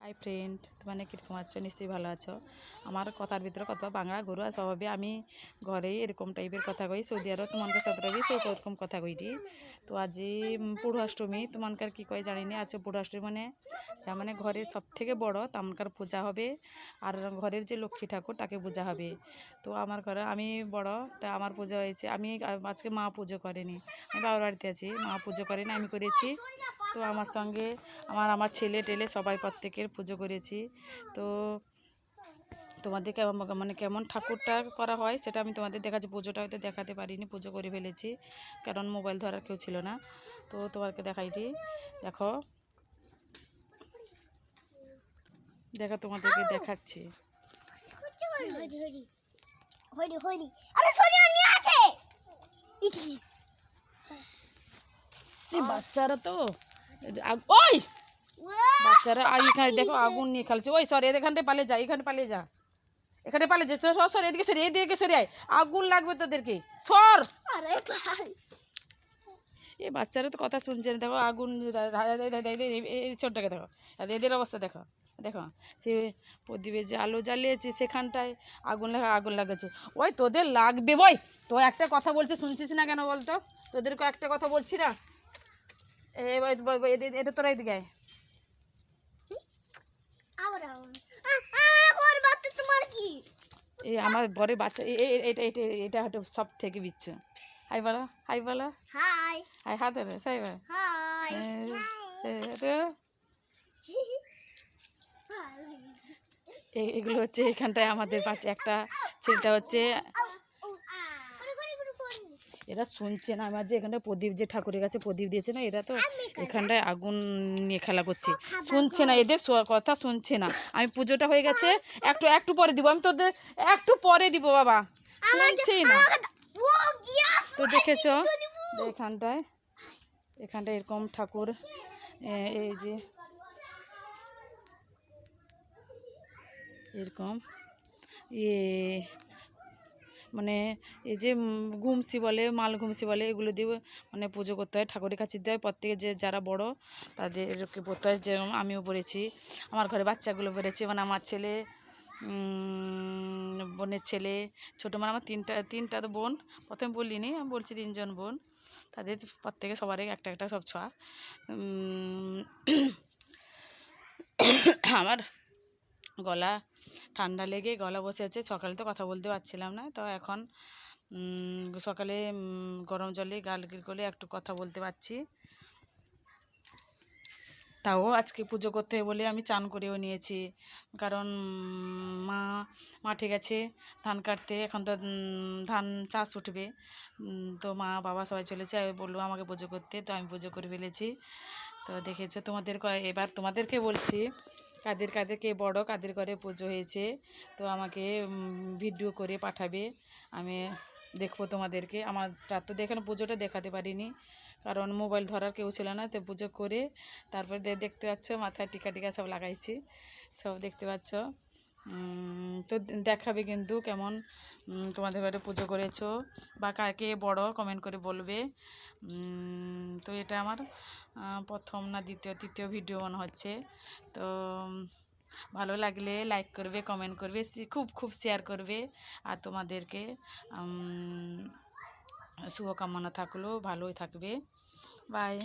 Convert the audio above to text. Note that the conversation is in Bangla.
হাই ফ্রেন্ড, তোমার কীরকম আছো? নিশ্চয়ই ভালো আছো। আমার কথার ভিতরে কথা বাংলা গরু আর স্বভাবে আমি ঘরেই এরকম টাইপের কথা কই। সৌদি আরব তোমানকার সাথে সেরকম কথা কইটি। তো আজি পূর্বাষ্টমী তোমানকার কী কয় জানি না। আছে পূর্বাষ্টমী মানে যা মানে ঘরের সব থেকে বড় তেমনকার পূজা হবে, আর ঘরের যে লক্ষ্মী ঠাকুর তাকে পূজা হবে। তো আমার ঘরে আমি বড়, তা আমার পূজা হয়েছে। আমি আজকে মা পুজো করেনি, আমি বাবার বাড়িতে আছি, মা পুজো করেনি, আমি করেছি। তো আমার সঙ্গে আমার ছেলে টেলে সবাই প্রত্যেকের পুজো করেছি। তো তোমাদের মানে কেমন ঠাকুরটা করা হয় সেটা আমি তোমাদের দেখাচ্ছি। পুজোটা হয়তো দেখাতে পারিনি, পুজো করে ফেলেছি কারণ মোবাইল ধরার কেউ ছিল না। তো তোমাকে দেখাইটি, দেখো দেখো তোমাদেরকে দেখাচ্ছি। বাচ্চারা তো ওই বাচ্চারা এখানে দেখো আগুন নিয়ে খেলছে। ওই সরি, এখানটায় পালিয়ে যা, এখানে পালিয়ে যা, এখানে পালিয়ে যা, সর এদিকে সরি, এদিকে সরি আয়, আগুন লাগবে তোদেরকে, সর। এই বাচ্চারা তো কথা শুনছে না, দেখো আগুন। এই ছোটটাকে দেখো, এদের অবস্থা দেখো, দেখো সে প্রদীপে যে আলো জ্বালিয়েছে সেখানটায় আগুন লাগাচ্ছে। ওই তোদের লাগবে, বই তো একটা কথা বলছে শুনছিস না কেন বলতো? তোদেরকে একটা কথা বলছি না, এটা তোরা এদিকে আয়। এই আমার বড় বাচ্চা, এটা এটা এটা হয়তো সব থেকে বিচ্ছু। হাই বলো, হাই বলো, হাই হাই, হাত ধরে সাই ভাই, এগুলো হচ্ছে এখানটায় আমাদের বাচ্চা। একটা ছেলেটা হচ্ছে, এরা শুনছে না আমার যে এখানটায় প্রদীপ, যে ঠাকুরের কাছে প্রদীপ দিয়েছে না, এরা তো এখানটায় আগুন নিয়ে খেলা করছে, শুনছে না, এদের কথা শুনছে না। আমি পুজোটা হয়ে গেছে, একটু পরে দিব, আমি তোদের একটু পরে দিব বাবা, শুনছেই না। তো দেখেছো এখানটায় এরকম ঠাকুর, এই যে এরকম মানে এই যে ঘুমসি বলে, মাল ঘুমসি বলে, এগুলো দিয়ে মানে পুজো করতে হয়, ঠাকুরের কাছে দিতে হয়। প্রত্যেকে যে যারা বড় তাদেরকে পড়তে হয়, যেরকম আমিও পড়েছি, আমার ঘরে বাচ্চাগুলো পড়েছে, মানে আমার ছেলে, বোনের ছেলে, ছোটো, মানে আমার তিনটা তো বোন, প্রথমে বলিনি, আমি বলছি 3জন বোন, তাদের প্রত্যেকে সবারই একটা একটা সব ছোঁয়া। আমার গলা ঠান্ডা লেগে গলা বসে আছে, সকালে তো কথা বলতে পারছিলাম না, তো এখন সকালে গরম জলে গার্গল করে একটু কথা বলতে পারছি। তাও আজকে পুজো করতে হবে বলে আমি চান করেও নিয়েছি, কারণ মা মাঠে গেছে ধান কাটতে, এখন তো ধান চাষ উঠবে। তো মা বাবা সবাই চলেছে, বললো আমাকে পুজো করতে, তো আমি পুজো করে ফেলেছি। তো দেখেছো, এবার তোমাদেরকে বলছি, কাদের কে বড়, কাদের ঘরে পুজো হয়েছে, তো আমাকে ভিডিও করে পাঠাবে, আমি দেখবো তোমাদেরকে। আমারটা তো দেখেন পুজোটা দেখাতে পারিনি, কারণ মোবাইল ধরার কেউ ছিল না। তো পুজো করে তারপরে দেখতে পাচ্ছ মাথায় টিকা সব লাগাইছি, সব দেখতে পাচ্ছ। তো দেখাবে কিন্তু কেমন তোমাদের ঘরে পুজো করেছো, বা কাকে বড় কমেন্ট করে বলবে। তো এটা আমার প্রথম না তৃতীয় ভিডিও মনে হচ্ছে। তো ভালো লাগলে লাইক করবে, কমেন্ট করবে, খুব শেয়ার করবে, আর তোমাদেরকে শুভকামনা থাকলো, ভালোই থাকবে। বাই।